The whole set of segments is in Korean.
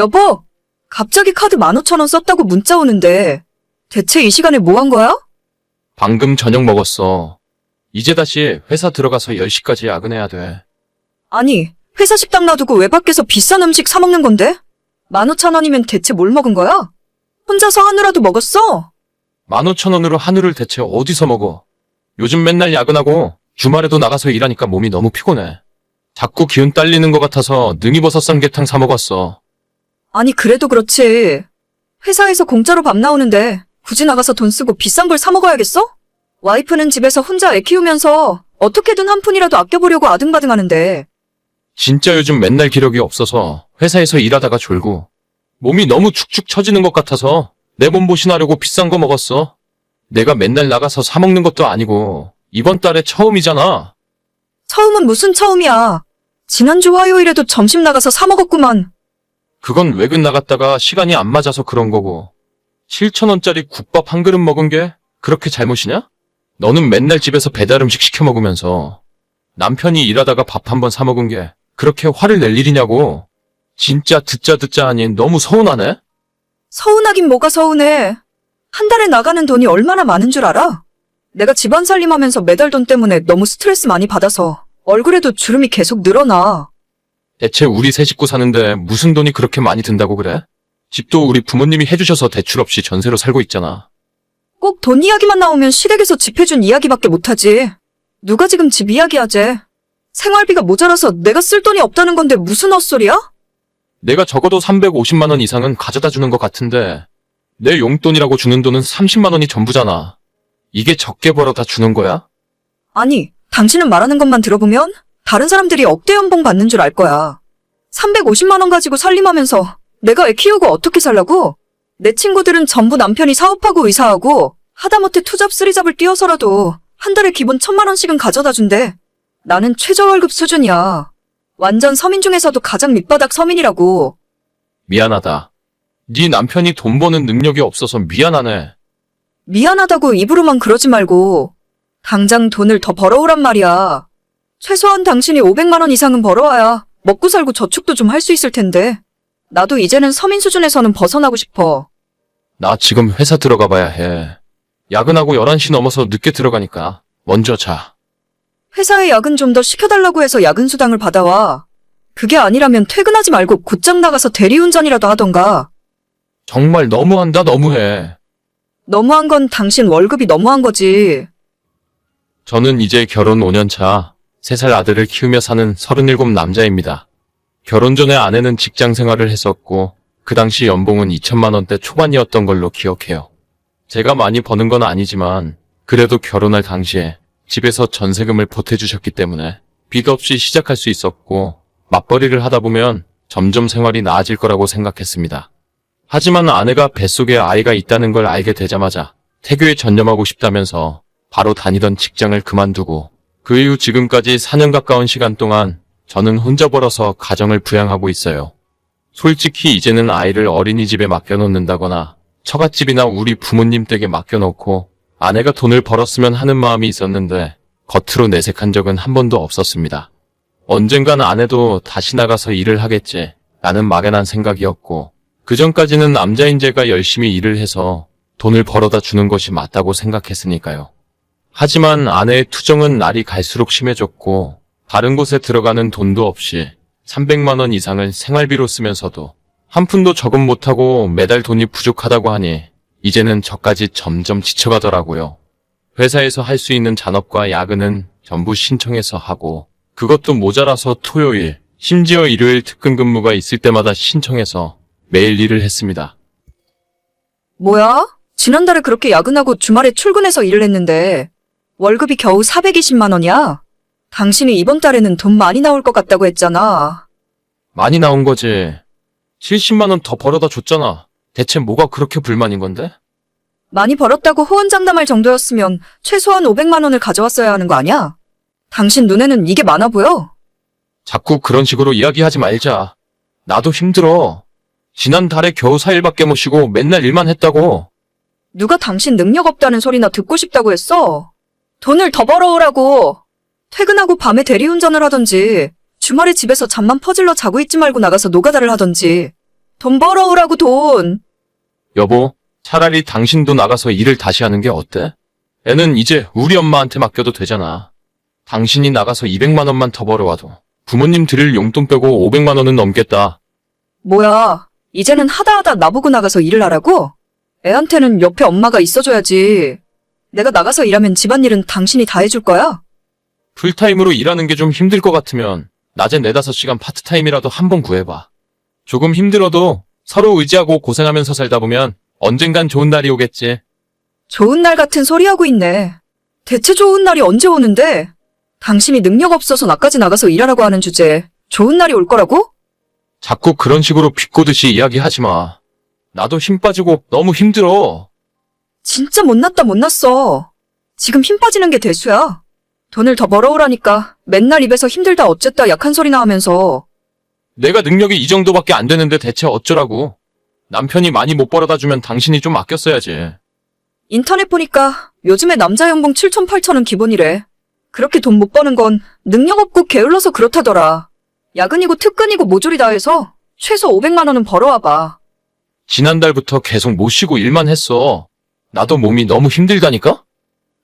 여보, 갑자기 카드 15,000원 썼다고 문자 오는데 대체 이 시간에 뭐 한 거야? 방금 저녁 먹었어. 이제 다시 회사 들어가서 10시까지 야근해야 돼. 아니, 회사 식당 놔두고 왜 밖에서 비싼 음식 사 먹는 건데? 15,000원이면 대체 뭘 먹은 거야? 혼자서 한우라도 먹었어? 15,000원으로 한우를 대체 어디서 먹어? 요즘 맨날 야근하고 주말에도 나가서 일하니까 몸이 너무 피곤해. 자꾸 기운 딸리는 것 같아서 능이버섯 삼계탕 사 먹었어. 아니, 그래도 그렇지. 회사에서 공짜로 밥 나오는데 굳이 나가서 돈 쓰고 비싼 걸 사 먹어야겠어? 와이프는 집에서 혼자 애 키우면서 어떻게든 한 푼이라도 아껴보려고 아등바등하는데. 진짜 요즘 맨날 기력이 없어서 회사에서 일하다가 졸고 몸이 너무 축축 처지는 것 같아서 내 몸보신하려고 비싼 거 먹었어. 내가 맨날 나가서 사 먹는 것도 아니고 이번 달에 처음이잖아. 처음은 무슨 처음이야. 지난주 화요일에도 점심 나가서 사 먹었구만. 그건 외근 나갔다가 시간이 안 맞아서 그런 거고 7,000원짜리 국밥 한 그릇 먹은 게 그렇게 잘못이냐? 너는 맨날 집에서 배달 음식 시켜 먹으면서 남편이 일하다가 밥 한 번 사 먹은 게 그렇게 화를 낼 일이냐고. 진짜 듣자 하니 너무 서운하네? 서운하긴 뭐가 서운해. 한 달에 나가는 돈이 얼마나 많은 줄 알아? 내가 집안 살림하면서 매달 돈 때문에 너무 스트레스 많이 받아서 얼굴에도 주름이 계속 늘어나. 대체 우리 세 식구 사는데 무슨 돈이 그렇게 많이 든다고 그래? 집도 우리 부모님이 해주셔서 대출 없이 전세로 살고 있잖아. 꼭 돈 이야기만 나오면 시댁에서 집 해준 이야기밖에 못하지. 누가 지금 집 이야기하재. 생활비가 모자라서 내가 쓸 돈이 없다는 건데 무슨 헛소리야? 내가 적어도 350만 원 이상은 가져다 주는 것 같은데 내 용돈이라고 주는 돈은 30만 원이 전부잖아. 이게 적게 벌어다 주는 거야? 아니, 당신은 말하는 것만 들어보면 다른 사람들이 억대 연봉 받는 줄 알 거야. 350만 원 가지고 살림하면서 내가 애 키우고 어떻게 살라고? 내 친구들은 전부 남편이 사업하고 의사하고 하다못해 투잡 쓰리잡을 뛰어서라도 한 달에 기본 1,000만 원씩은 가져다 준대. 나는 최저월급 수준이야. 완전 서민 중에서도 가장 밑바닥 서민이라고. 미안하다. 네 남편이 돈 버는 능력이 없어서 미안하네. 미안하다고 입으로만 그러지 말고 당장 돈을 더 벌어오란 말이야. 최소한 당신이 500만 원 이상은 벌어와야 먹고 살고 저축도 좀 할 수 있을 텐데. 나도 이제는 서민 수준에서는 벗어나고 싶어. 나 지금 회사 들어가 봐야 해. 야근하고 11시 넘어서 늦게 들어가니까 먼저 자. 회사에 야근 좀 더 시켜달라고 해서 야근 수당을 받아와. 그게 아니라면 퇴근하지 말고 곧장 나가서 대리운전이라도 하던가. 정말 너무한다 너무해. 너무한 건 당신 월급이 너무한 거지. 저는 이제 결혼 5년 차 3살 아들을 키우며 사는 37 남자입니다. 결혼 전에 아내는 직장 생활을 했었고 그 당시 연봉은 2천만 원대 초반이었던 걸로 기억해요. 제가 많이 버는 건 아니지만 그래도 결혼할 당시에 집에서 전세금을 보태주셨기 때문에 빚 없이 시작할 수 있었고 맞벌이를 하다 보면 점점 생활이 나아질 거라고 생각했습니다. 하지만 아내가 뱃속에 아이가 있다는 걸 알게 되자마자 태교에 전념하고 싶다면서 바로 다니던 직장을 그만두고 그 이후 지금까지 4년 가까운 시간 동안 저는 혼자 벌어서 가정을 부양하고 있어요. 솔직히 이제는 아이를 어린이집에 맡겨놓는다거나 처갓집이나 우리 부모님 댁에 맡겨놓고 아내가 돈을 벌었으면 하는 마음이 있었는데 겉으로 내색한 적은 한 번도 없었습니다. 언젠간 아내도 다시 나가서 일을 하겠지 라는 막연한 생각이었고 그전까지는 남자인 제가 열심히 일을 해서 돈을 벌어다 주는 것이 맞다고 생각했으니까요. 하지만 아내의 투정은 날이 갈수록 심해졌고 다른 곳에 들어가는 돈도 없이 300만 원 이상을 생활비로 쓰면서도 한 푼도 저금 못하고 매달 돈이 부족하다고 하니 이제는 저까지 점점 지쳐가더라고요. 회사에서 할 수 있는 잔업과 야근은 전부 신청해서 하고 그것도 모자라서 토요일, 심지어 일요일 특근 근무가 있을 때마다 신청해서 매일 일을 했습니다. 뭐야? 지난달에 그렇게 야근하고 주말에 출근해서 일을 했는데 월급이 겨우 420만 원이야? 당신이 이번 달에는 돈 많이 나올 것 같다고 했잖아. 많이 나온 거지. 70만 원 더 벌어다 줬잖아. 대체 뭐가 그렇게 불만인 건데? 많이 벌었다고 호언장담할 정도였으면 최소한 500만 원을 가져왔어야 하는 거 아니야? 당신 눈에는 이게 많아 보여? 자꾸 그런 식으로 이야기하지 말자. 나도 힘들어. 지난달에 겨우 4일밖에 못 쉬고 맨날 일만 했다고. 누가 당신 능력 없다는 소리나 듣고 싶다고 했어? 돈을 더 벌어오라고. 퇴근하고 밤에 대리운전을 하던지 주말에 집에서 잠만 퍼질러 자고 있지 말고 나가서 노가다를 하던지 돈 벌어오라고 돈. 여보, 차라리 당신도 나가서 일을 다시 하는 게 어때? 애는 이제 우리 엄마한테 맡겨도 되잖아. 당신이 나가서 200만 원만 더 벌어와도 부모님 드릴 용돈 빼고 500만 원은 넘겠다. 뭐야, 이제는 하다 나보고 나가서 일을 하라고? 애한테는 옆에 엄마가 있어줘야지. 내가 나가서 일하면 집안일은 당신이 다 해줄 거야? 풀타임으로 일하는 게 좀 힘들 것 같으면 낮에 4-5시간 파트타임이라도 한번 구해봐. 조금 힘들어도 서로 의지하고 고생하면서 살다 보면 언젠간 좋은 날이 오겠지. 좋은 날 같은 소리 하고 있네. 대체 좋은 날이 언제 오는데? 당신이 능력 없어서 나까지 나가서 일하라고 하는 주제에 좋은 날이 올 거라고? 자꾸 그런 식으로 비꼬듯이 이야기하지 마. 나도 힘 빠지고 너무 힘들어. 진짜 못났어. 지금 힘 빠지는 게 대수야. 돈을 더 벌어오라니까 맨날 입에서 힘들다 어쨌다 약한 소리나 하면서. 내가 능력이 이 정도밖에 안 되는데 대체 어쩌라고. 남편이 많이 못 벌어다 주면 당신이 좀 아껴 써야지. 인터넷 보니까 요즘에 남자 연봉 7천 8천은 기본이래. 그렇게 돈 못 버는 건 능력 없고 게을러서 그렇다더라. 야근이고 특근이고 모조리 다 해서 최소 500만 원은 벌어와봐. 지난달부터 계속 못 쉬고 일만 했어. 나도 몸이 너무 힘들다니까?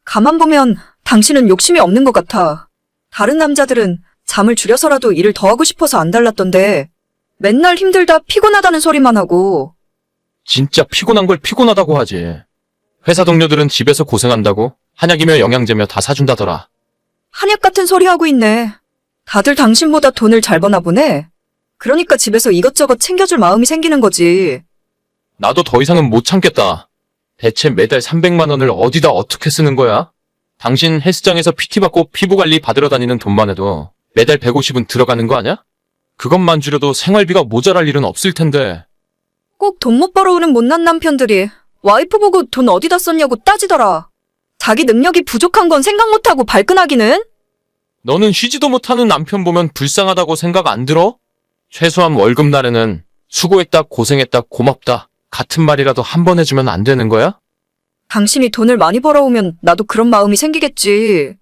가만 보면 당신은 욕심이 없는 것 같아. 다른 남자들은 잠을 줄여서라도 일을 더 하고 싶어서 안 달랐던데 맨날 힘들다 피곤하다는 소리만 하고. 진짜 피곤한 걸 피곤하다고 하지. 회사 동료들은 집에서 고생한다고 한약이며 영양제며 다 사준다더라. 한약 같은 소리 하고 있네. 다들 당신보다 돈을 잘 버나 보네. 그러니까 집에서 이것저것 챙겨줄 마음이 생기는 거지. 나도 더 이상은 못 참겠다. 대체 매달 300만 원을 어디다 어떻게 쓰는 거야? 당신 헬스장에서 PT 받고 피부 관리 받으러 다니는 돈만 해도 매달 150은 들어가는 거 아니야? 그것만 줄여도 생활비가 모자랄 일은 없을 텐데. 꼭 돈 못 벌어오는 못난 남편들이 와이프 보고 돈 어디다 썼냐고 따지더라. 자기 능력이 부족한 건 생각 못하고 발끈하기는? 너는 쉬지도 못하는 남편 보면 불쌍하다고 생각 안 들어? 최소한 월급날에는 수고했다, 고생했다, 고맙다 같은 말이라도 한 번 해주면 안 되는 거야? 당신이 돈을 많이 벌어오면 나도 그런 마음이 생기겠지.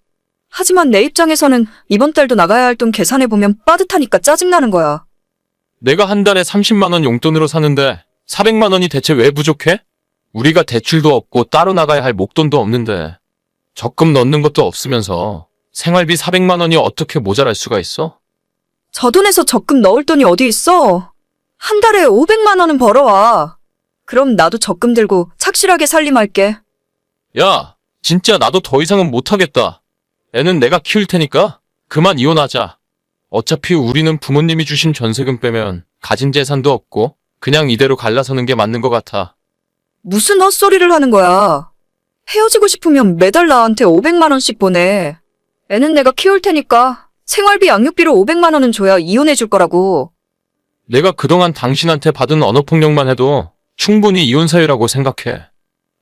하지만 내 입장에서는 이번 달도 나가야 할 돈 계산해보면 빠듯하니까 짜증나는 거야. 내가 한 달에 30만 원 용돈으로 사는데 400만 원이 대체 왜 부족해? 우리가 대출도 없고 따로 나가야 할 목돈도 없는데 적금 넣는 것도 없으면서 생활비 400만 원이 어떻게 모자랄 수가 있어? 저 돈에서 적금 넣을 돈이 어디 있어? 한 달에 500만 원은 벌어와. 그럼 나도 적금 들고 착실하게 살림할게. 야, 진짜 나도 더 이상은 못하겠다. 애는 내가 키울 테니까 그만 이혼하자. 어차피 우리는 부모님이 주신 전세금 빼면 가진 재산도 없고 그냥 이대로 갈라서는 게 맞는 것 같아. 무슨 헛소리를 하는 거야. 헤어지고 싶으면 매달 나한테 500만 원씩 보내. 애는 내가 키울 테니까 생활비 양육비로 500만 원은 줘야 이혼해 줄 거라고. 내가 그동안 당신한테 받은 언어폭력만 해도 충분히 이혼 사유라고 생각해.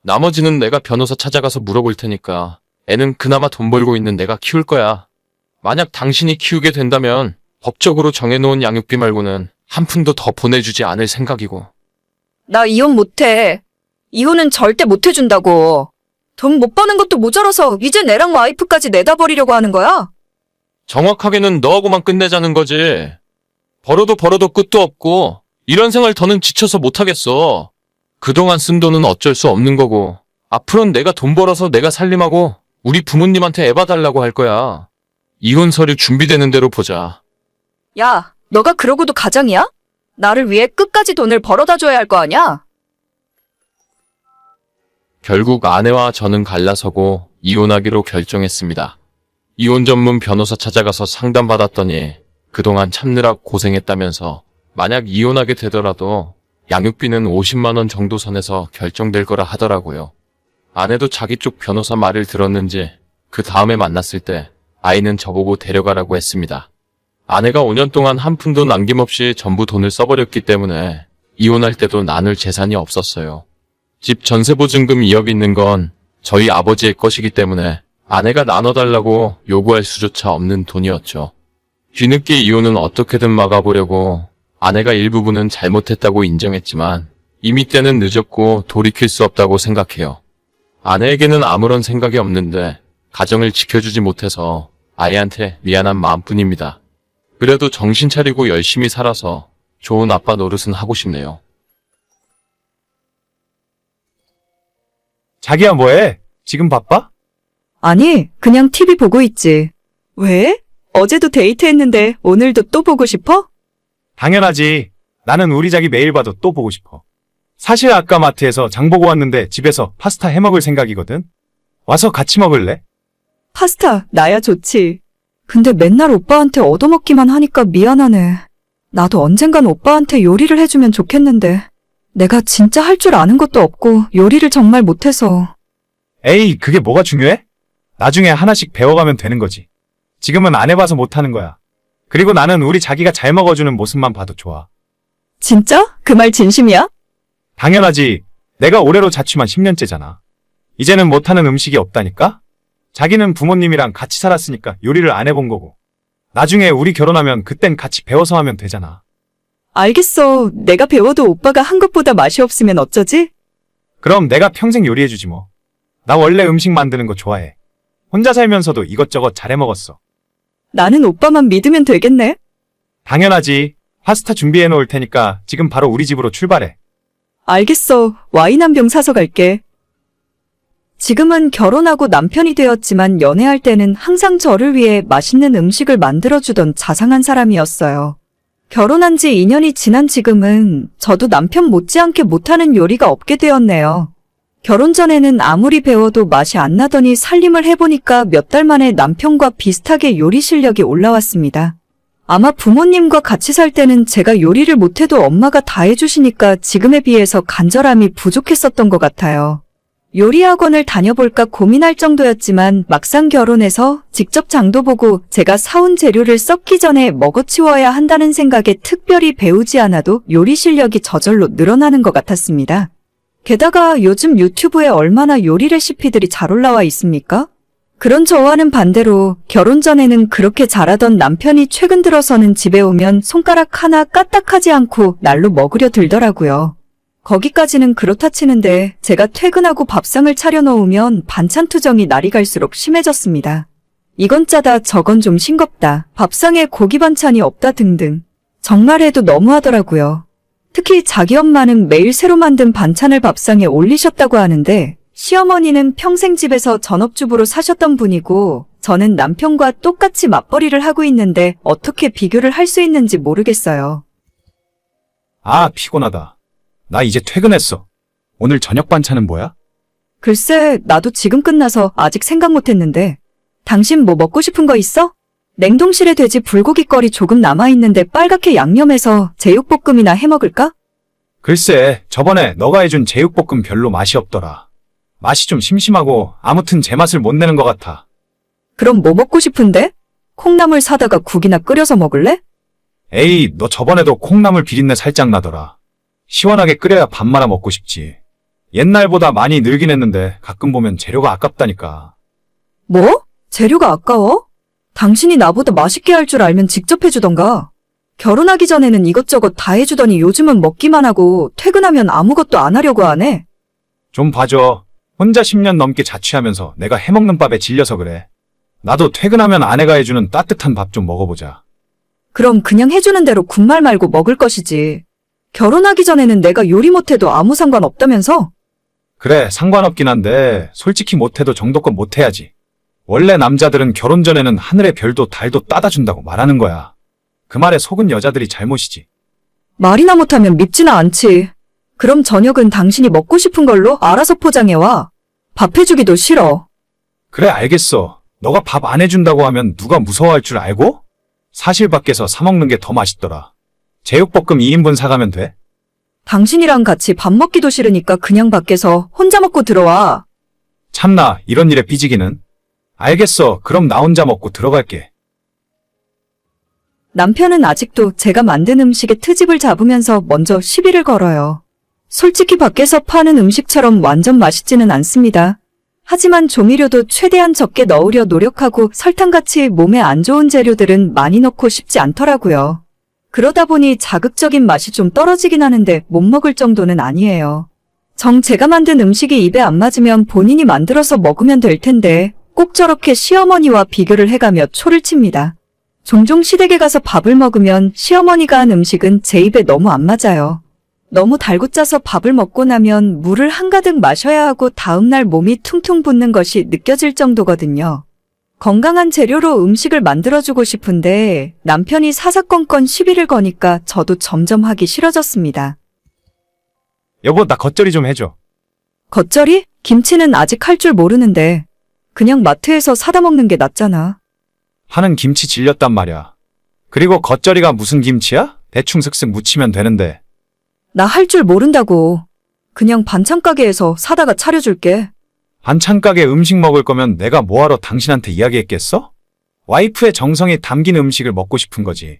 나머지는 내가 변호사 찾아가서 물어볼 테니까 애는 그나마 돈 벌고 있는 내가 키울 거야. 만약 당신이 키우게 된다면 법적으로 정해놓은 양육비 말고는 한 푼도 더 보내주지 않을 생각이고. 나 이혼 못해. 이혼은 절대 못 해준다고. 돈 못 버는 것도 모자라서 이제 내랑 와이프까지 내다 버리려고 하는 거야? 정확하게는 너하고만 끝내자는 거지. 벌어도 끝도 없고 이런 생활 더는 지쳐서 못하겠어. 그동안 쓴 돈은 어쩔 수 없는 거고 앞으로는 내가 돈 벌어서 내가 살림하고 우리 부모님한테 애봐달라고 할 거야. 이혼 서류 준비되는 대로 보자. 야, 너가 그러고도 가장이야? 나를 위해 끝까지 돈을 벌어다 줘야 할 거 아냐? 결국 아내와 저는 갈라서고 이혼하기로 결정했습니다. 이혼 전문 변호사 찾아가서 상담받았더니 그동안 참느라 고생했다면서 만약 이혼하게 되더라도 양육비는 50만 원 정도 선에서 결정될 거라 하더라고요. 아내도 자기 쪽 변호사 말을 들었는지 그 다음에 만났을 때 아이는 저보고 데려가라고 했습니다. 아내가 5년 동안 한 푼도 남김없이 전부 돈을 써버렸기 때문에 이혼할 때도 나눌 재산이 없었어요. 집 전세보증금 2억 있는 건 저희 아버지의 것이기 때문에 아내가 나눠달라고 요구할 수조차 없는 돈이었죠. 뒤늦게 이혼은 어떻게든 막아보려고 아내가 일부분은 잘못했다고 인정했지만 이미 때는 늦었고 돌이킬 수 없다고 생각해요. 아내에게는 아무런 생각이 없는데 가정을 지켜주지 못해서 아이한테 미안한 마음뿐입니다. 그래도 정신 차리고 열심히 살아서 좋은 아빠 노릇은 하고 싶네요. 자기야 뭐해? 지금 바빠? 아니, 그냥 TV 보고 있지. 왜? 어제도 데이트했는데 오늘도 또 보고 싶어? 당연하지. 나는 우리 자기 매일 봐도 또 보고 싶어. 사실 아까 마트에서 장 보고 왔는데 집에서 파스타 해 먹을 생각이거든. 와서 같이 먹을래? 파스타, 나야 좋지. 근데 맨날 오빠한테 얻어먹기만 하니까 미안하네. 나도 언젠간 오빠한테 요리를 해주면 좋겠는데. 내가 진짜 할 줄 아는 것도 없고 요리를 정말 못해서. 에이, 그게 뭐가 중요해? 나중에 하나씩 배워가면 되는 거지. 지금은 안 해봐서 못하는 거야. 그리고 나는 우리 자기가 잘 먹어주는 모습만 봐도 좋아. 진짜? 그 말 진심이야? 당연하지. 내가 올해로 자취만 10년째잖아. 이제는 못하는 음식이 없다니까? 자기는 부모님이랑 같이 살았으니까 요리를 안 해본 거고. 나중에 우리 결혼하면 그땐 같이 배워서 하면 되잖아. 알겠어. 내가 배워도 오빠가 한 것보다 맛이 없으면 어쩌지? 그럼 내가 평생 요리해주지 뭐. 나 원래 음식 만드는 거 좋아해. 혼자 살면서도 이것저것 잘해 먹었어. 나는 오빠만 믿으면 되겠네? 당연하지. 파스타 준비해 놓을 테니까 지금 바로 우리 집으로 출발해. 알겠어. 와인 한 병 사서 갈게. 지금은 결혼하고 남편이 되었지만 연애할 때는 항상 저를 위해 맛있는 음식을 만들어주던 자상한 사람이었어요. 결혼한 지 2년이 지난 지금은 저도 남편 못지않게 못하는 요리가 없게 되었네요. 결혼 전에는 아무리 배워도 맛이 안 나더니 살림을 해보니까 몇 달 만에 남편과 비슷하게 요리 실력이 올라왔습니다. 아마 부모님과 같이 살 때는 제가 요리를 못해도 엄마가 다 해주시니까 지금에 비해서 간절함이 부족했었던 것 같아요. 요리 학원을 다녀볼까 고민할 정도였지만 막상 결혼해서 직접 장도 보고 제가 사온 재료를 썩기 전에 먹어치워야 한다는 생각에 특별히 배우지 않아도 요리 실력이 저절로 늘어나는 것 같았습니다. 게다가 요즘 유튜브에 얼마나 요리 레시피들이 잘 올라와 있습니까? 그런 저와는 반대로 결혼 전에는 그렇게 잘하던 남편이 최근 들어서는 집에 오면 손가락 하나 까딱하지 않고 날로 먹으려 들더라고요. 거기까지는 그렇다 치는데 제가 퇴근하고 밥상을 차려놓으면 반찬 투정이 날이 갈수록 심해졌습니다. 이건 짜다 저건 좀 싱겁다. 밥상에 고기 반찬이 없다 등등. 정말 해도 너무하더라고요. 특히 자기 엄마는 매일 새로 만든 반찬을 밥상에 올리셨다고 하는데 시어머니는 평생 집에서 전업주부로 사셨던 분이고 저는 남편과 똑같이 맞벌이를 하고 있는데 어떻게 비교를 할 수 있는지 모르겠어요. 아, 피곤하다. 나 이제 퇴근했어. 오늘 저녁 반찬은 뭐야? 글쎄, 나도 지금 끝나서 아직 생각 못했는데. 당신 뭐 먹고 싶은 거 있어? 냉동실에 돼지 불고기거리 조금 남아있는데 빨갛게 양념해서 제육볶음이나 해먹을까? 글쎄, 저번에 너가 해준 제육볶음 별로 맛이 없더라. 맛이 좀 심심하고 아무튼 제 맛을 못 내는 것 같아. 그럼 뭐 먹고 싶은데? 콩나물 사다가 국이나 끓여서 먹을래? 에이, 너 저번에도 콩나물 비린내 살짝 나더라. 시원하게 끓여야 밥 말아 먹고 싶지. 옛날보다 많이 늘긴 했는데 가끔 보면 재료가 아깝다니까. 뭐? 재료가 아까워? 당신이 나보다 맛있게 할 줄 알면 직접 해주던가. 결혼하기 전에는 이것저것 다 해주더니 요즘은 먹기만 하고 퇴근하면 아무것도 안 하려고 하네. 좀 봐줘. 혼자 10년 넘게 자취하면서 내가 해먹는 밥에 질려서 그래. 나도 퇴근하면 아내가 해주는 따뜻한 밥 좀 먹어보자. 그럼 그냥 해주는 대로 군말 말고 먹을 것이지. 결혼하기 전에는 내가 요리 못해도 아무 상관없다면서? 그래, 상관없긴 한데 솔직히 못해도 정도껏 못해야지. 원래 남자들은 결혼 전에는 하늘의 별도 달도 따다 준다고 말하는 거야. 그 말에 속은 여자들이 잘못이지. 말이나 못하면 밉지는 않지. 그럼 저녁은 당신이 먹고 싶은 걸로 알아서 포장해와. 밥 해주기도 싫어. 그래, 알겠어. 너가 밥 안 해준다고 하면 누가 무서워할 줄 알고? 사실 밖에서 사 먹는 게 더 맛있더라. 제육볶음 2인분 사가면 돼. 당신이랑 같이 밥 먹기도 싫으니까 그냥 밖에서 혼자 먹고 들어와. 참나, 이런 일에 삐지기는. 알겠어. 그럼 나 혼자 먹고 들어갈게. 남편은 아직도 제가 만든 음식에 트집을 잡으면서 먼저 시비를 걸어요. 솔직히 밖에서 파는 음식처럼 완전 맛있지는 않습니다. 하지만 조미료도 최대한 적게 넣으려 노력하고 설탕같이 몸에 안 좋은 재료들은 많이 넣고 싶지 않더라고요. 그러다 보니 자극적인 맛이 좀 떨어지긴 하는데 못 먹을 정도는 아니에요. 정 제가 만든 음식이 입에 안 맞으면 본인이 만들어서 먹으면 될 텐데 꼭 저렇게 시어머니와 비교를 해가며 초를 칩니다. 종종 시댁에 가서 밥을 먹으면 시어머니가 한 음식은 제 입에 너무 안 맞아요. 너무 달고 짜서 밥을 먹고 나면 물을 한가득 마셔야 하고 다음날 몸이 퉁퉁 붓는 것이 느껴질 정도거든요. 건강한 재료로 음식을 만들어주고 싶은데 남편이 사사건건 시비를 거니까 저도 점점 하기 싫어졌습니다. 여보, 나 겉절이 좀 해줘. 겉절이? 김치는 아직 할 줄 모르는데 그냥 마트에서 사다 먹는 게 낫잖아. 하는 김치 질렸단 말이야. 그리고 겉절이가 무슨 김치야? 대충 슥슥 무치면 되는데. 나 할 줄 모른다고. 그냥 반찬 가게에서 사다가 차려줄게. 반찬 가게 음식 먹을 거면 내가 뭐하러 당신한테 이야기했겠어? 와이프의 정성이 담긴 음식을 먹고 싶은 거지.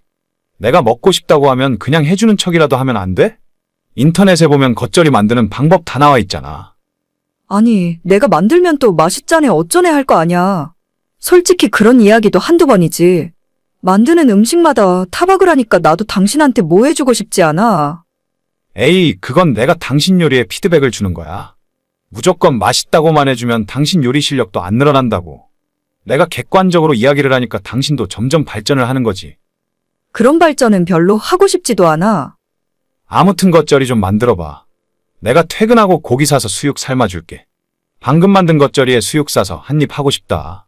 내가 먹고 싶다고 하면 그냥 해주는 척이라도 하면 안 돼? 인터넷에 보면 겉절이 만드는 방법 다 나와 있잖아. 아니, 내가 만들면 또 맛있자네 어쩌네 할 거 아냐. 솔직히 그런 이야기도 한두 번이지. 만드는 음식마다 타박을 하니까 나도 당신한테 뭐 해주고 싶지 않아. 에이, 그건 내가 당신 요리에 피드백을 주는 거야. 무조건 맛있다고만 해주면 당신 요리 실력도 안 늘어난다고. 내가 객관적으로 이야기를 하니까 당신도 점점 발전을 하는 거지. 그런 발전은 별로 하고 싶지도 않아. 아무튼 겉절이 좀 만들어봐. 내가 퇴근하고 고기 사서 수육 삶아줄게. 방금 만든 겉절이에 수육 싸서 한 입 하고 싶다.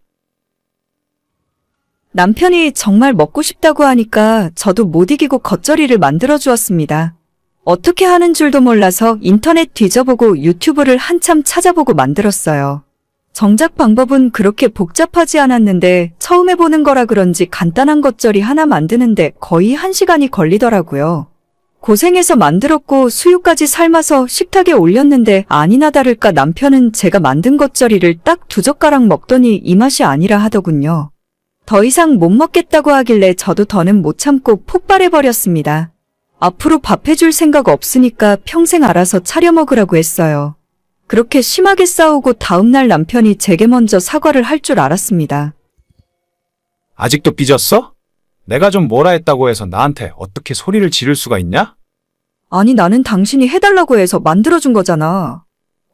남편이 정말 먹고 싶다고 하니까 저도 못 이기고 겉절이를 만들어 주었습니다. 어떻게 하는 줄도 몰라서 인터넷 뒤져보고 유튜브를 한참 찾아보고 만들었어요. 정작 방법은 그렇게 복잡하지 않았는데 처음 해보는 거라 그런지 간단한 겉절이 하나 만드는데 거의 1시간이 걸리더라고요. 고생해서 만들었고 수육까지 삶아서 식탁에 올렸는데 아니나 다를까 남편은 제가 만든 겉절이를 딱 2젓가락 먹더니 이 맛이 아니라 하더군요. 더 이상 못 먹겠다고 하길래 저도 더는 못 참고 폭발해버렸습니다. 앞으로 밥 해줄 생각 없으니까 평생 알아서 차려 먹으라고 했어요. 그렇게 심하게 싸우고 다음날 남편이 제게 먼저 사과를 할 줄 알았습니다. 아직도 삐졌어? 내가 좀 뭐라 했다고 해서 나한테 어떻게 소리를 지를 수가 있냐? 아니 나는 당신이 해달라고 해서 만들어준 거잖아.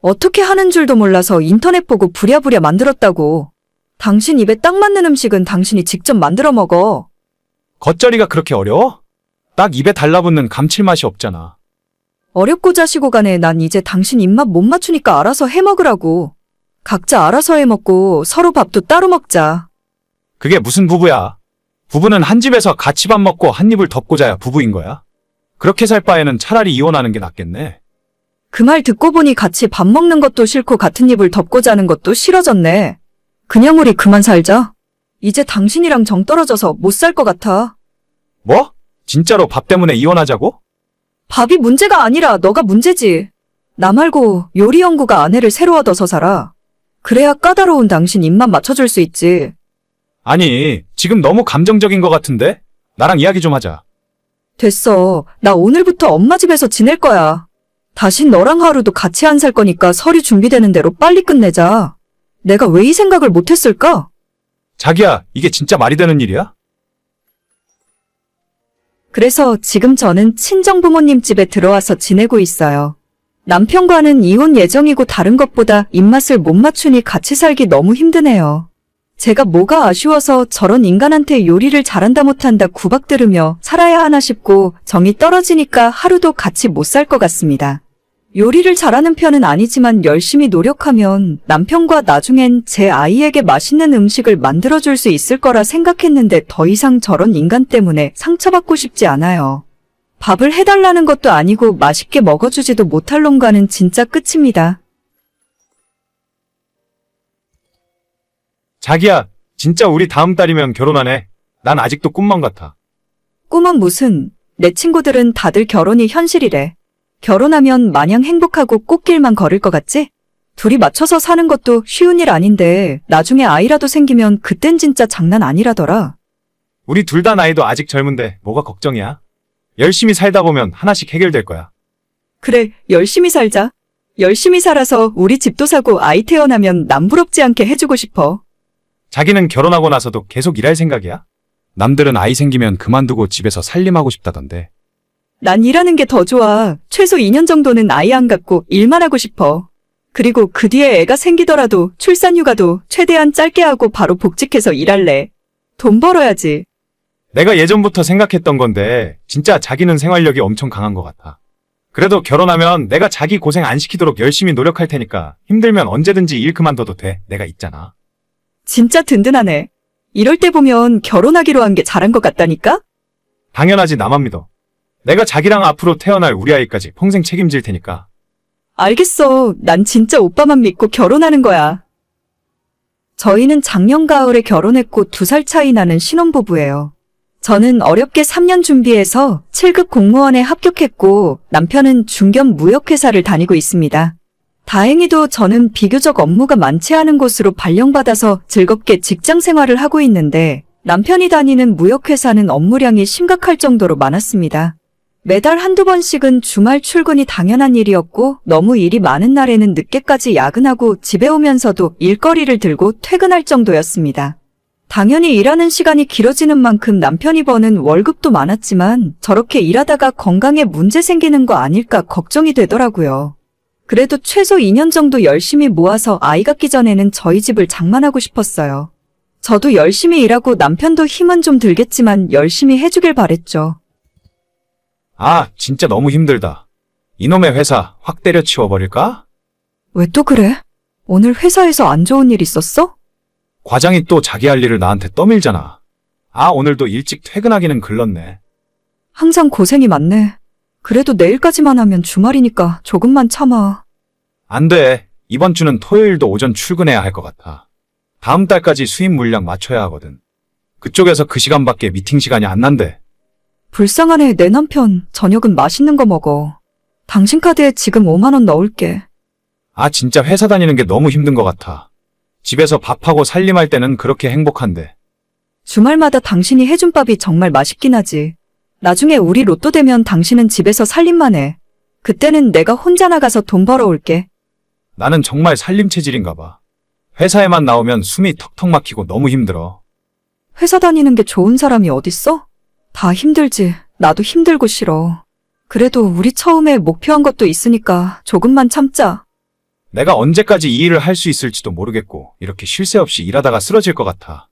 어떻게 하는 줄도 몰라서 인터넷 보고 부랴부랴 만들었다고. 당신 입에 딱 맞는 음식은 당신이 직접 만들어 먹어. 겉절이가 그렇게 어려워? 딱 입에 달라붙는 감칠맛이 없잖아. 어렵고 자시고 간에 난 이제 당신 입맛 못 맞추니까 알아서 해 먹으라고. 각자 알아서 해 먹고 서로 밥도 따로 먹자. 그게 무슨 부부야? 부부는 한 집에서 같이 밥 먹고 한 입을 덮고 자야 부부인 거야. 그렇게 살 바에는 차라리 이혼하는 게 낫겠네. 그 말 듣고 보니 같이 밥 먹는 것도 싫고 같은 입을 덮고 자는 것도 싫어졌네. 그냥 우리 그만 살자. 이제 당신이랑 정 떨어져서 못 살 것 같아. 뭐? 진짜로 밥 때문에 이혼하자고? 밥이 문제가 아니라 너가 문제지. 나 말고 요리 연구가 아내를 새로 얻어서 살아. 그래야 까다로운 당신 입맛 맞춰줄 수 있지. 아니, 지금 너무 감정적인 것 같은데? 나랑 이야기 좀 하자. 됐어. 나 오늘부터 엄마 집에서 지낼 거야. 다신 너랑 하루도 같이 안 살 거니까 서류 준비되는 대로 빨리 끝내자. 내가 왜 이 생각을 못했을까? 자기야, 이게 진짜 말이 되는 일이야? 그래서 지금 저는 친정부모님 집에 들어와서 지내고 있어요. 남편과는 이혼 예정이고 다른 것보다 입맛을 못 맞추니 같이 살기 너무 힘드네요. 제가 뭐가 아쉬워서 저런 인간한테 요리를 잘한다 못한다 구박 들으며 살아야 하나 싶고 정이 떨어지니까 하루도 같이 못 살 것 같습니다. 요리를 잘하는 편은 아니지만 열심히 노력하면 남편과 나중엔 제 아이에게 맛있는 음식을 만들어줄 수 있을 거라 생각했는데 더 이상 저런 인간 때문에 상처받고 싶지 않아요. 밥을 해달라는 것도 아니고 맛있게 먹어주지도 못할 놈과는 진짜 끝입니다. 자기야, 진짜 우리 다음 달이면 결혼하네. 난 아직도 꿈만 같아. 꿈은 무슨, 내 친구들은 다들 결혼이 현실이래. 결혼하면 마냥 행복하고 꽃길만 걸을 것 같지? 둘이 맞춰서 사는 것도 쉬운 일 아닌데 나중에 아이라도 생기면 그땐 진짜 장난 아니라더라. 우리 둘 다 나이도 아직 젊은데 뭐가 걱정이야? 열심히 살다 보면 하나씩 해결될 거야. 그래, 열심히 살자. 열심히 살아서 우리 집도 사고 아이 태어나면 남 부럽지 않게 해주고 싶어. 자기는 결혼하고 나서도 계속 일할 생각이야? 남들은 아이 생기면 그만두고 집에서 살림하고 싶다던데. 난 일하는 게 더 좋아. 최소 2년 정도는 아이 안 갖고 일만 하고 싶어. 그리고 그 뒤에 애가 생기더라도 출산휴가도 최대한 짧게 하고 바로 복직해서 일할래. 돈 벌어야지. 내가 예전부터 생각했던 건데 진짜 자기는 생활력이 엄청 강한 것 같아. 그래도 결혼하면 내가 자기 고생 안 시키도록 열심히 노력할 테니까 힘들면 언제든지 일 그만둬도 돼. 내가 있잖아. 진짜 든든하네. 이럴 때 보면 결혼하기로 한 게 잘한 것 같다니까? 당연하지, 나만 믿어. 내가 자기랑 앞으로 태어날 우리 아이까지 평생 책임질 테니까. 알겠어. 난 진짜 오빠만 믿고 결혼하는 거야. 저희는 작년 가을에 결혼했고 2살 차이 나는 신혼부부예요. 저는 어렵게 3년 준비해서 7급 공무원에 합격했고 남편은 중견 무역회사를 다니고 있습니다. 다행히도 저는 비교적 업무가 많지 않은 곳으로 발령받아서 즐겁게 직장 생활을 하고 있는데 남편이 다니는 무역회사는 업무량이 심각할 정도로 많았습니다. 매달 한두 번씩은 주말 출근이 당연한 일이었고 너무 일이 많은 날에는 늦게까지 야근하고 집에 오면서도 일거리를 들고 퇴근할 정도였습니다. 당연히 일하는 시간이 길어지는 만큼 남편이 버는 월급도 많았지만 저렇게 일하다가 건강에 문제 생기는 거 아닐까 걱정이 되더라고요. 그래도 최소 2년 정도 열심히 모아서 아이 갖기 전에는 저희 집을 장만하고 싶었어요. 저도 열심히 일하고 남편도 힘은 좀 들겠지만 열심히 해주길 바랬죠. 아, 진짜 너무 힘들다. 이놈의 회사 확 때려치워버릴까? 왜 또 그래? 오늘 회사에서 안 좋은 일 있었어? 과장이 또 자기 할 일을 나한테 떠밀잖아. 아, 오늘도 일찍 퇴근하기는 글렀네. 항상 고생이 많네. 그래도 내일까지만 하면 주말이니까 조금만 참아. 안 돼. 이번 주는 토요일도 오전 출근해야 할 것 같아. 다음 달까지 수입 물량 맞춰야 하거든. 그쪽에서 그 시간밖에 미팅 시간이 안 난대. 불쌍하네. 내 남편 저녁은 맛있는 거 먹어. 당신 카드에 지금 5만 원 넣을게. 아, 진짜 회사 다니는 게 너무 힘든 것 같아. 집에서 밥하고 살림할 때는 그렇게 행복한데. 주말마다 당신이 해준 밥이 정말 맛있긴 하지. 나중에 우리 로또 되면 당신은 집에서 살림만 해. 그때는 내가 혼자 나가서 돈 벌어올게. 나는 정말 살림 체질인가 봐. 회사에만 나오면 숨이 턱턱 막히고 너무 힘들어. 회사 다니는 게 좋은 사람이 어딨어? 다 힘들지. 나도 힘들고 싫어. 그래도 우리 처음에 목표한 것도 있으니까 조금만 참자. 내가 언제까지 이 일을 할 수 있을지도 모르겠고 이렇게 쉴 새 없이 일하다가 쓰러질 것 같아.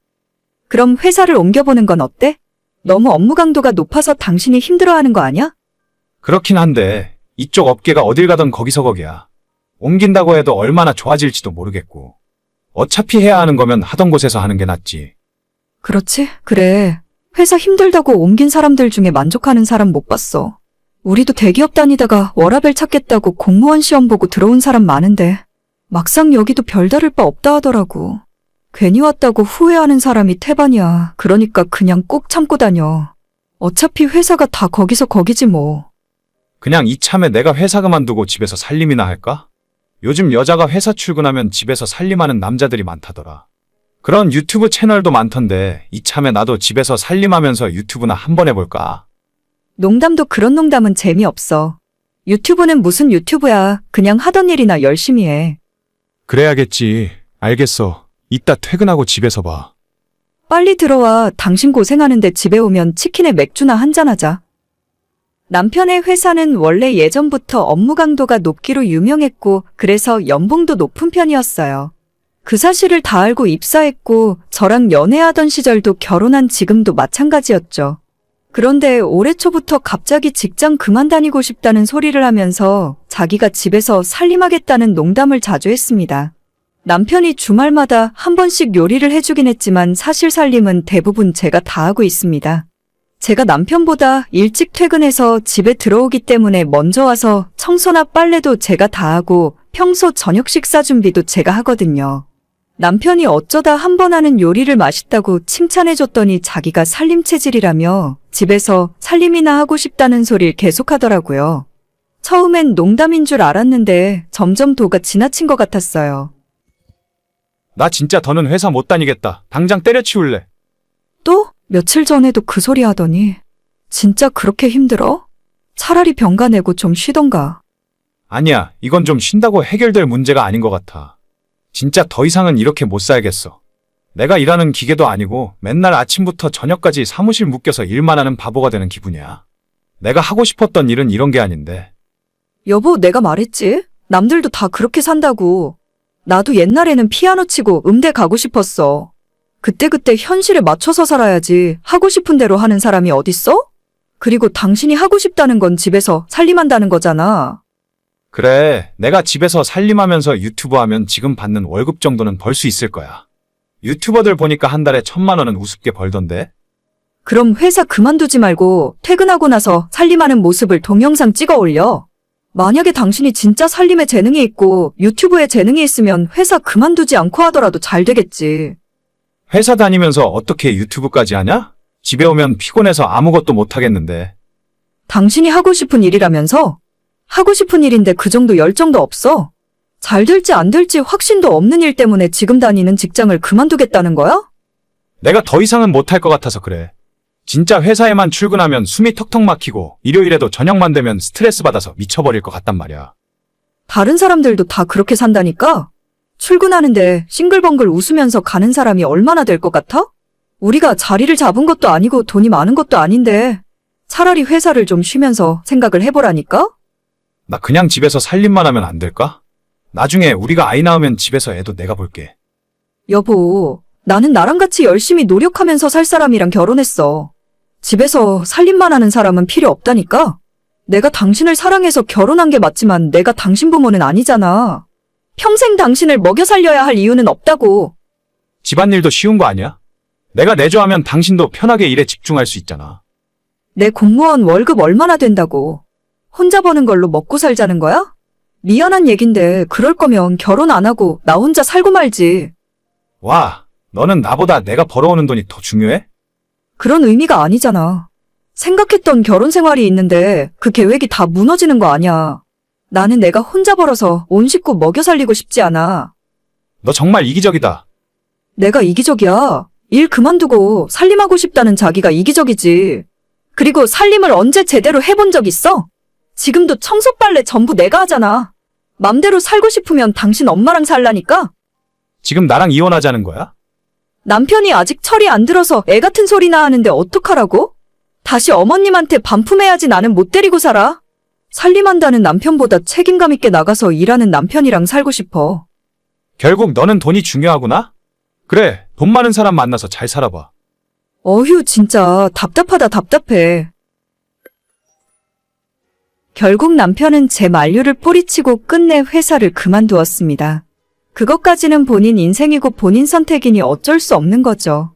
그럼 회사를 옮겨보는 건 어때? 너무 업무 강도가 높아서 당신이 힘들어하는 거 아니야? 그렇긴 한데 이쪽 업계가 어딜 가든 거기서 거기야. 옮긴다고 해도 얼마나 좋아질지도 모르겠고. 어차피 해야 하는 거면 하던 곳에서 하는 게 낫지. 그렇지? 그래. 회사 힘들다고 옮긴 사람들 중에 만족하는 사람 못 봤어. 우리도 대기업 다니다가 워라밸 찾겠다고 공무원 시험 보고 들어온 사람 많은데 막상 여기도 별다를 바 없다 하더라고. 괜히 왔다고 후회하는 사람이 태반이야. 그러니까 그냥 꼭 참고 다녀. 어차피 회사가 다 거기서 거기지 뭐. 그냥 이참에 내가 회사 그만두고 집에서 살림이나 할까? 요즘 여자가 회사 출근하면 집에서 살림하는 남자들이 많다더라. 그런 유튜브 채널도 많던데 이참에 나도 집에서 살림하면서 유튜브나 한번 해볼까? 농담도 그런 농담은 재미없어. 유튜브는 무슨 유튜브야. 그냥 하던 일이나 열심히 해. 그래야겠지. 알겠어. 이따 퇴근하고 집에서 봐. 빨리 들어와. 당신 고생하는데 집에 오면 치킨에 맥주나 한잔하자. 남편의 회사는 원래 예전부터 업무 강도가 높기로 유명했고 그래서 연봉도 높은 편이었어요. 그 사실을 다 알고 입사했고 저랑 연애하던 시절도 결혼한 지금도 마찬가지였죠. 그런데 올해 초부터 갑자기 직장 그만 다니고 싶다는 소리를 하면서 자기가 집에서 살림하겠다는 농담을 자주 했습니다. 남편이 주말마다 한 번씩 요리를 해주긴 했지만 사실 살림은 대부분 제가 다 하고 있습니다. 제가 남편보다 일찍 퇴근해서 집에 들어오기 때문에 먼저 와서 청소나 빨래도 제가 다 하고 평소 저녁 식사 준비도 제가 하거든요. 남편이 어쩌다 한 번 하는 요리를 맛있다고 칭찬해줬더니 자기가 살림 체질이라며 집에서 살림이나 하고 싶다는 소리를 계속하더라고요. 처음엔 농담인 줄 알았는데 점점 도가 지나친 것 같았어요. 나 진짜 더는 회사 못 다니겠다. 당장 때려치울래. 또? 며칠 전에도 그 소리 하더니 진짜 그렇게 힘들어? 차라리 병가 내고 좀 쉬던가. 아니야, 이건 좀 쉰다고 해결될 문제가 아닌 것 같아. 진짜 더 이상은 이렇게 못 살겠어. 내가 일하는 기계도 아니고 맨날 아침부터 저녁까지 사무실 묶여서 일만 하는 바보가 되는 기분이야. 내가 하고 싶었던 일은 이런 게 아닌데. 여보, 내가 말했지? 남들도 다 그렇게 산다고. 나도 옛날에는 피아노 치고 음대 가고 싶었어. 그때그때 현실에 맞춰서 살아야지 하고 싶은 대로 하는 사람이 어딨어? 그리고 당신이 하고 싶다는 건 집에서 살림한다는 거잖아. 그래, 내가 집에서 살림하면서 유튜브 하면 지금 받는 월급 정도는 벌 수 있을 거야. 유튜버들 보니까 한 달에 1,000만 원은 우습게 벌던데? 그럼 회사 그만두지 말고 퇴근하고 나서 살림하는 모습을 동영상 찍어 올려. 만약에 당신이 진짜 살림에 재능이 있고 유튜브에 재능이 있으면 회사 그만두지 않고 하더라도 잘 되겠지. 회사 다니면서 어떻게 유튜브까지 하냐? 집에 오면 피곤해서 아무것도 못 하겠는데. 당신이 하고 싶은 일이라면서? 하고 싶은 일인데 그 정도 열정도 없어? 잘 될지 안 될지 확신도 없는 일 때문에 지금 다니는 직장을 그만두겠다는 거야? 내가 더 이상은 못할 것 같아서 그래. 진짜 회사에만 출근하면 숨이 턱턱 막히고 일요일에도 저녁만 되면 스트레스 받아서 미쳐버릴 것 같단 말이야. 다른 사람들도 다 그렇게 산다니까? 출근하는데 싱글벙글 웃으면서 가는 사람이 얼마나 될 것 같아? 우리가 자리를 잡은 것도 아니고 돈이 많은 것도 아닌데 차라리 회사를 좀 쉬면서 생각을 해보라니까? 나 그냥 집에서 살림만 하면 안 될까? 나중에 우리가 아이 낳으면 집에서 애도 내가 볼게. 여보, 나는 나랑 같이 열심히 노력하면서 살 사람이랑 결혼했어. 집에서 살림만 하는 사람은 필요 없다니까? 내가 당신을 사랑해서 결혼한 게 맞지만 내가 당신 부모는 아니잖아. 평생 당신을 먹여 살려야 할 이유는 없다고. 집안일도 쉬운 거 아니야? 내가 내조하면 당신도 편하게 일에 집중할 수 있잖아. 내 공무원 월급 얼마나 된다고. 혼자 버는 걸로 먹고 살자는 거야? 미안한 얘긴데 그럴 거면 결혼 안 하고 나 혼자 살고 말지. 와, 너는 나보다 내가 벌어오는 돈이 더 중요해? 그런 의미가 아니잖아. 생각했던 결혼 생활이 있는데 그 계획이 다 무너지는 거 아니야. 나는 내가 혼자 벌어서 온 식구 먹여 살리고 싶지 않아. 너 정말 이기적이다. 내가 이기적이야. 일 그만두고 살림하고 싶다는 자기가 이기적이지. 그리고 살림을 언제 제대로 해본 적 있어? 지금도 청소 빨래 전부 내가 하잖아. 맘대로 살고 싶으면 당신 엄마랑 살라니까? 지금 나랑 이혼하자는 거야? 남편이 아직 철이 안 들어서 애 같은 소리나 하는데 어떡하라고? 다시 어머님한테 반품해야지. 나는 못 데리고 살아. 살림한다는 남편보다 책임감 있게 나가서 일하는 남편이랑 살고 싶어. 결국 너는 돈이 중요하구나? 그래, 돈 많은 사람 만나서 잘 살아봐. 어휴, 진짜 답답하다 답답해. 결국 남편은 제 만류를 뿌리치고 끝내 회사를 그만두었습니다. 그것까지는 본인 인생이고 본인 선택이니 어쩔 수 없는 거죠.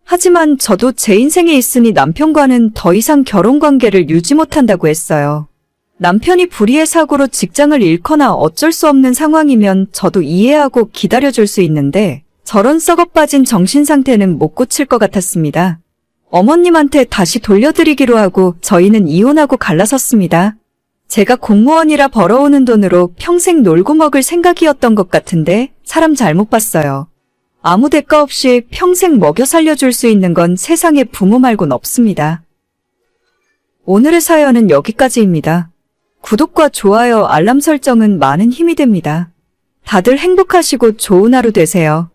하지만 저도 제 인생에 있으니 남편과는 더 이상 결혼 관계를 유지 못한다고 했어요. 남편이 불의의 사고로 직장을 잃거나 어쩔 수 없는 상황이면 저도 이해하고 기다려줄 수 있는데 저런 썩어빠진 정신 상태는 못 고칠 것 같았습니다. 어머님한테 다시 돌려드리기로 하고 저희는 이혼하고 갈라섰습니다. 제가 공무원이라 벌어오는 돈으로 평생 놀고 먹을 생각이었던 것 같은데 사람 잘못 봤어요. 아무 대가 없이 평생 먹여 살려줄 수 있는 건 세상에 부모 말곤 없습니다. 오늘의 사연은 여기까지입니다. 구독과 좋아요, 알람 설정은 많은 힘이 됩니다. 다들 행복하시고 좋은 하루 되세요.